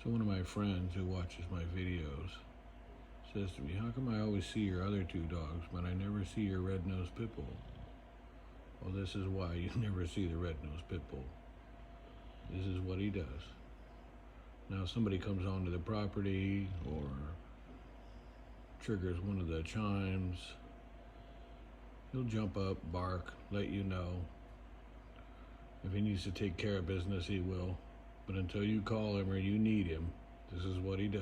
So one of my friends who watches my videos says to me, how come I always see your other two dogs, but I never see your red-nosed pit bull? Well, this is why you never see the red-nosed pit bull. This is what he does. Now, if somebody comes onto the property or triggers one of the chimes, he'll jump up, bark, let you know. If he needs to take care of business, he will. But until you call him or you need him, this is what he does.